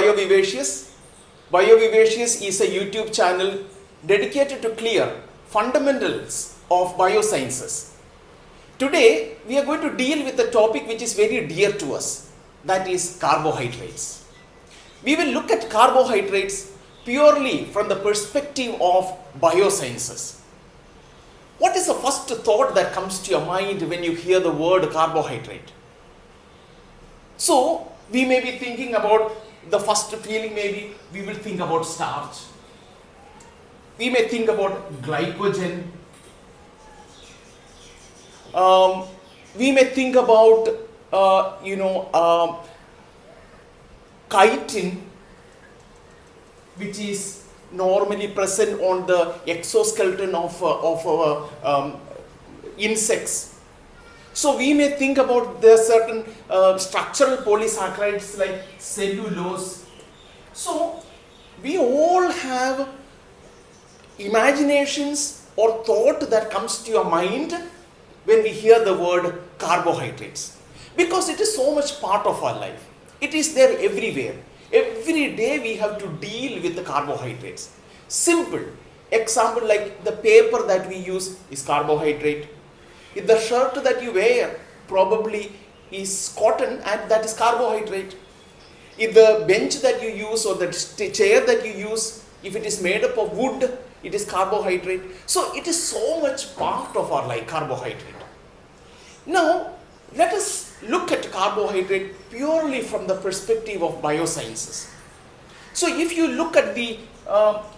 BioVivacious. BioVivacious is a YouTube channel dedicated to clear fundamentals of biosciences. Today, we are going to deal with a topic which is very dear to us, that is carbohydrates. We will look at carbohydrates purely from the perspective of biosciences. What is the first thought that comes to your mind when you hear the word carbohydrate? So, we may be thinking about the first feeling, maybe we will think about starch. We may think about glycogen. We may think about, chitin, which is normally present on the exoskeleton of insects. So we may think about the certain structural polysaccharides like cellulose. So we all have imaginations or thought that comes to your mind when we hear the word carbohydrates, because it is so much part of our life. It is there everywhere. Every day we have to deal with the carbohydrates. Simple example, like the paper that we use is carbohydrate. If the shirt that you wear probably is cotton, and that is carbohydrate. If the bench that you use or the chair that you use, if it is made up of wood, it is carbohydrate. So it is so much part of our life, carbohydrate. Now, let us look at carbohydrate purely from the perspective of biosciences. So if you look at the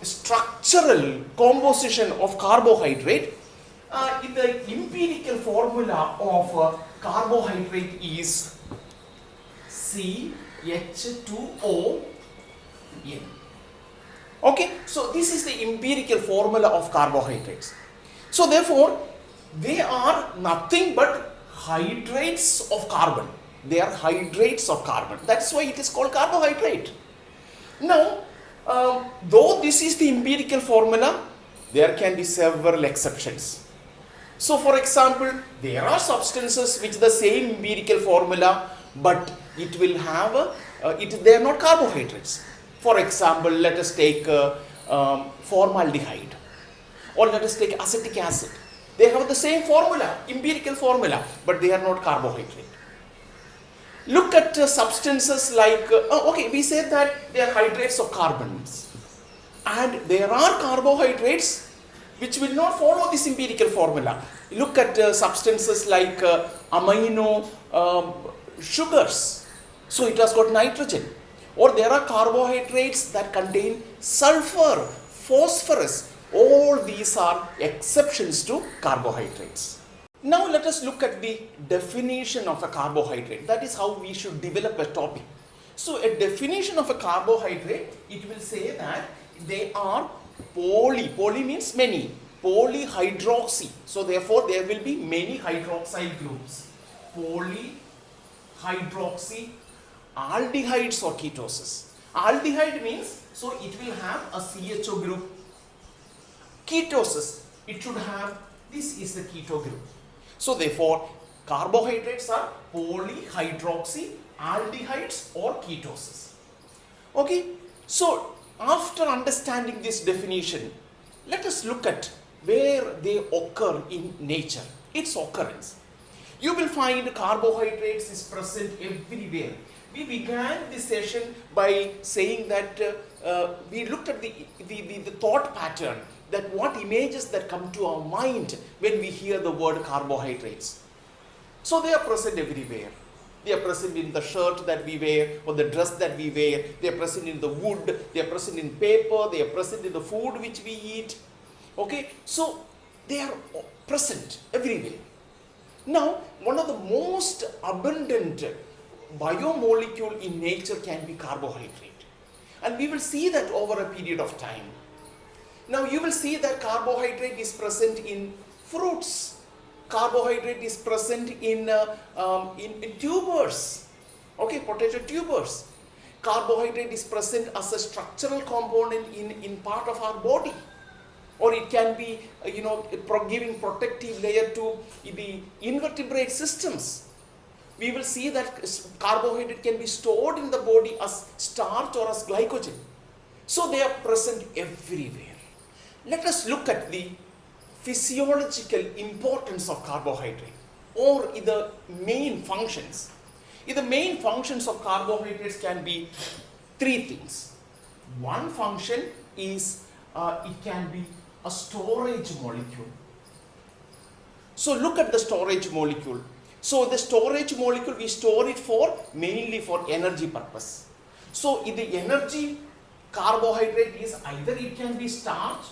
structural composition of carbohydrate, in the empirical formula of carbohydrate is CH2ON. Okay, so this is the empirical formula of carbohydrates. So therefore, they are nothing but hydrates of carbon. They are hydrates of carbon. That's why it is called carbohydrate. Now, though this is the empirical formula, there can be several exceptions. So for example, there are substances which the same empirical formula, but it will have, they are not carbohydrates. For example, let us take formaldehyde, or let us take acetic acid. They have the same formula, empirical formula, but they are not carbohydrate. Look at substances like, we said that they are hydrates of carbons. And there are carbohydrates which will not follow this empirical formula. Look at substances like amino sugars. So it has got nitrogen. Or there are carbohydrates that contain sulfur, phosphorus. All these are exceptions to carbohydrates. Now let us look at the definition of a carbohydrate. That is how we should develop a topic. So a definition of a carbohydrate, it will say that they are poly means many, polyhydroxy. So therefore there will be many hydroxyl groups. Polyhydroxy aldehydes or ketosis. Aldehyde means, so it will have a CHO group. Ketosis, it should have, this is the keto group. So therefore, carbohydrates are polyhydroxy aldehydes or ketosis. Okay, so after understanding this definition, let us look at where they occur in nature, its occurrence. You will find carbohydrates is present everywhere. We began this session by saying that we looked at the thought pattern, that what images that come to our mind when we hear the word carbohydrates. So they are present everywhere. They are present in the shirt that we wear or the dress that we wear. They are present in the wood. They are present in paper. They are present in the food which we eat. Okay, so they are present everywhere. Now, one of the most abundant biomolecule in nature can be carbohydrate. And we will see that over a period of time. Now you will see that carbohydrate is present in fruits. Carbohydrate is present in tubers. Okay, potato tubers. Carbohydrate is present as a structural component in part of our body. Or it can be, giving protective layer to the invertebrate systems. we will see that carbohydrate can be stored in the body as starch or as glycogen. So they are present everywhere. Let us look at the physiological importance of carbohydrate or the main functions. The main functions of carbohydrates can be three things. One function is it can be a storage molecule. So look at the storage molecule. So the storage molecule, we store it mainly for energy purpose. So in the energy, carbohydrate is either it can be starch.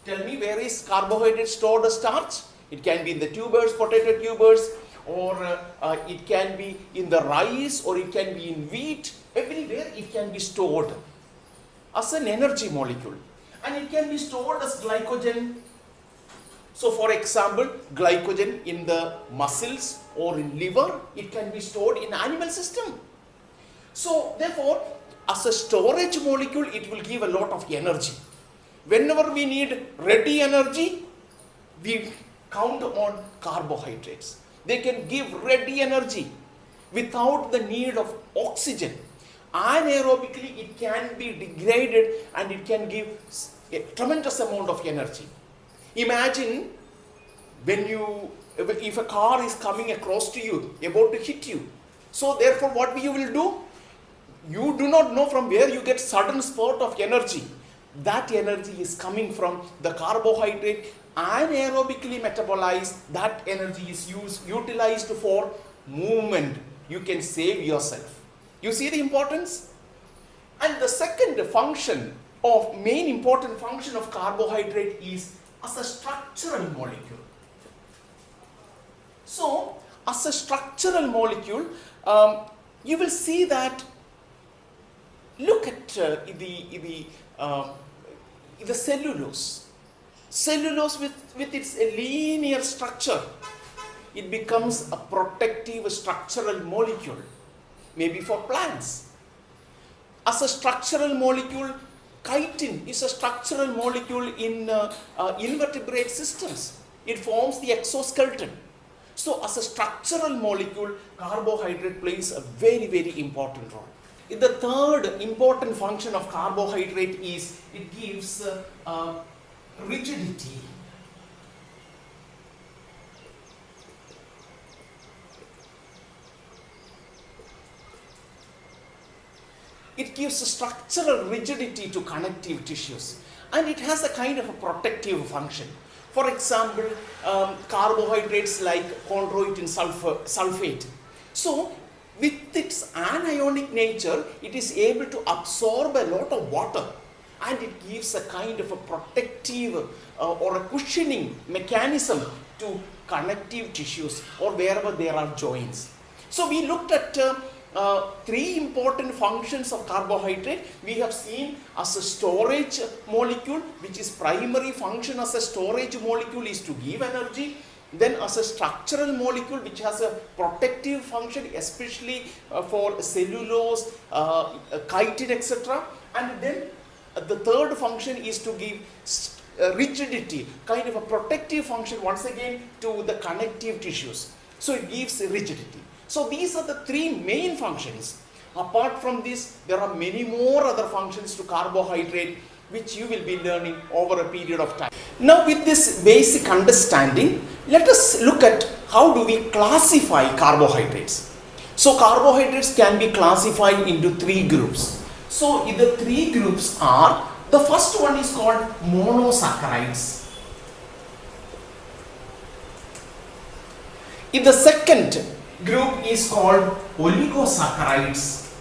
Tell me, where is carbohydrate stored as starch? It can be in the tubers, potato tubers, or it can be in the rice, or it can be in wheat. Everywhere it can be stored as an energy molecule. And it can be stored as glycogen. So for example, glycogen in the muscles or in liver, it can be stored in animal system. So therefore, as a storage molecule, it will give a lot of energy. Whenever we need ready energy, we count on carbohydrates. They can give ready energy without the need of oxygen. Anaerobically, it can be degraded and it can give a tremendous amount of energy. Imagine if a car is coming across to you, about to hit you. So therefore, what you will do? You do not know from where you get sudden spurt of energy. That energy is coming from the carbohydrate, anaerobically metabolized. That energy is utilized for movement. You can save yourself. You see the importance? And the second main important function of carbohydrate is as a structural molecule. So, as a structural molecule, you will see that, look at the cellulose. Cellulose with its linear structure, it becomes a protective structural molecule, maybe for plants. As a structural molecule, chitin is a structural molecule in invertebrate systems. It forms the exoskeleton. So as a structural molecule, carbohydrate plays a very, very important role. The third important function of carbohydrate is it gives rigidity. It gives a structural rigidity to connective tissues, and it has a kind of a protective function. For example, carbohydrates like chondroitin sulfate. So with its anionic nature, it is able to absorb a lot of water, and it gives a kind of a protective or a cushioning mechanism to connective tissues or wherever there are joints. So we looked at three important functions of carbohydrate. We have seen as a storage molecule, which is primary function as a storage molecule is to give energy. Then as a structural molecule, which has a protective function, especially for cellulose, chitin, etc. And then the third function is to give rigidity, kind of a protective function once again to the connective tissues. So it gives rigidity. So these are the three main functions. Apart from this, there are many more other functions to carbohydrate, which you will be learning over a period of time. Now with this basic understanding, let us look at how do we classify carbohydrates. So carbohydrates can be classified into three groups. So the three groups are, the first one is called monosaccharides. In the second group is called oligosaccharides.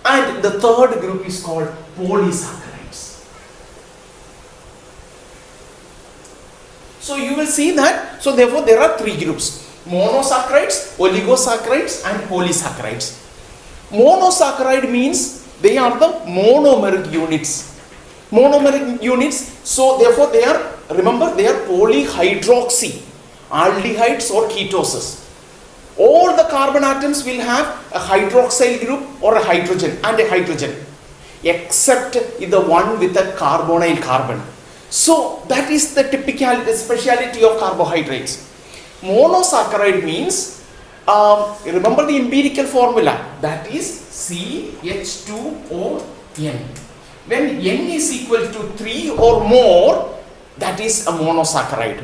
And the third group is called polysaccharides. So you will see that, so therefore there are three groups: monosaccharides, oligosaccharides and polysaccharides. Monosaccharide means they are the monomeric units. Monomeric units, so therefore they are, remember, they are polyhydroxy, aldehydes or ketoses. All the carbon atoms will have a hydroxyl group or a hydrogen and a hydrogen, except the one with a carbonyl carbon. So that is the typical speciality of carbohydrates. Monosaccharide means, remember the empirical formula, that is CH2ON. When N is equal to 3 or more, that is a monosaccharide.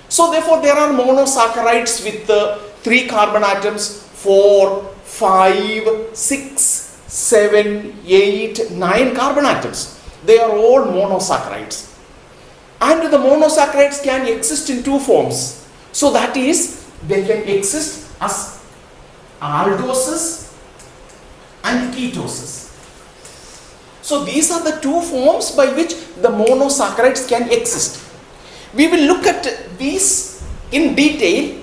So therefore there are monosaccharides with 3 carbon atoms, 4, 5, 6, 7, 8, 9 carbon atoms. They are all monosaccharides. And the monosaccharides can exist in 2 forms. So that is, they can exist as aldoses and ketoses. So these are the 2 forms by which the monosaccharides can exist. We will look at these in detail.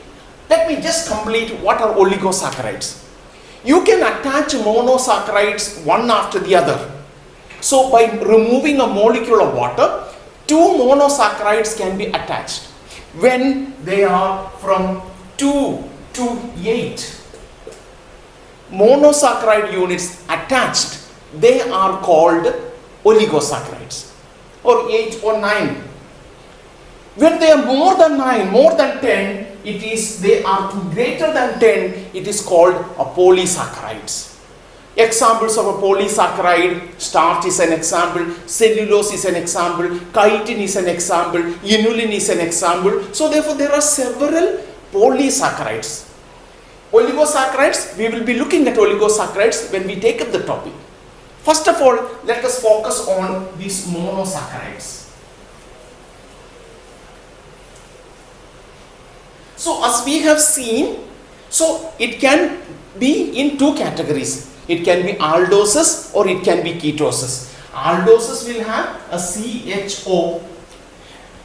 Let me just complete what are oligosaccharides. You can attach monosaccharides one after the other. So by removing a molecule of water, 2 monosaccharides can be attached. When they are from 2 to 8 monosaccharide units attached, they are called oligosaccharides, or 8 or 9. When they are more than 9, more than 10, they are greater than 10, it is called a polysaccharides. Examples of a polysaccharide: starch is an example, cellulose is an example, chitin is an example, inulin is an example. So therefore there are several polysaccharides. Oligosaccharides, we will be looking at oligosaccharides when we take up the topic. First of all, let us focus on these monosaccharides. So as we have seen, so it can be in 2 categories. It can be aldoses or it can be ketoses. Aldoses will have a CHO.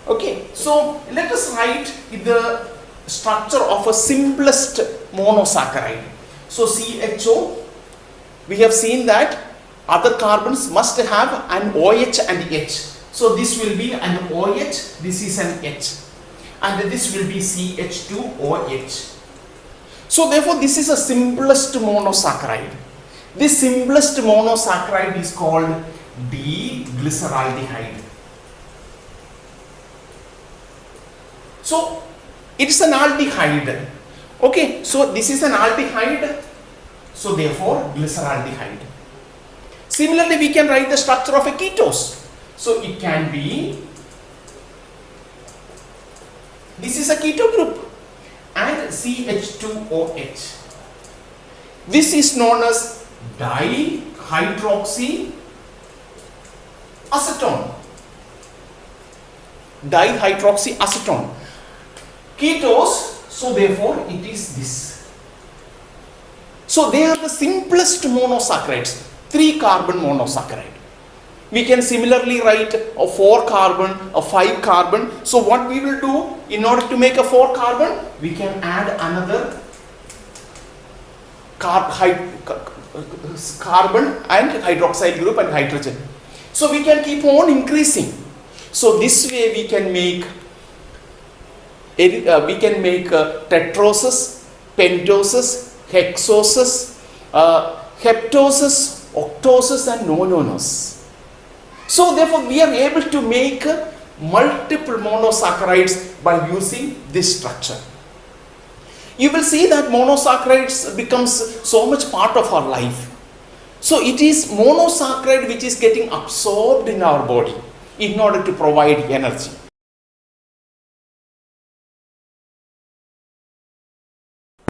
Okay, so let us write the structure of a simplest monosaccharide. So CHO, we have seen that other carbons must have an OH and H. So this will be an OH, this is an H, and this will be CH2OH. So therefore this is a simplest monosaccharide. This simplest monosaccharide is called D-glyceraldehyde. So it is an aldehyde. Okay, so this is an aldehyde, so therefore glyceraldehyde. Similarly, we can write the structure of a ketose. So it can be, this is a keto group, and CH2OH. This is known as dihydroxyacetone. Dihydroxyacetone. Ketose, so therefore it is this. So they are the simplest monosaccharides, 3 carbon monosaccharide. We can similarly write a 4 carbon, a 5 carbon. So what we will do, in order to make a 4 carbon, we can add another carbon and hydroxyl group and hydrogen. So we can keep on increasing. So this way we can make tetroses, pentoses, hexoses, heptoses, octoses and nonoses. So therefore we are able to make multiple monosaccharides by using this structure. You will see that monosaccharides becomes so much part of our life. So it is monosaccharide which is getting absorbed in our body in order to provide energy.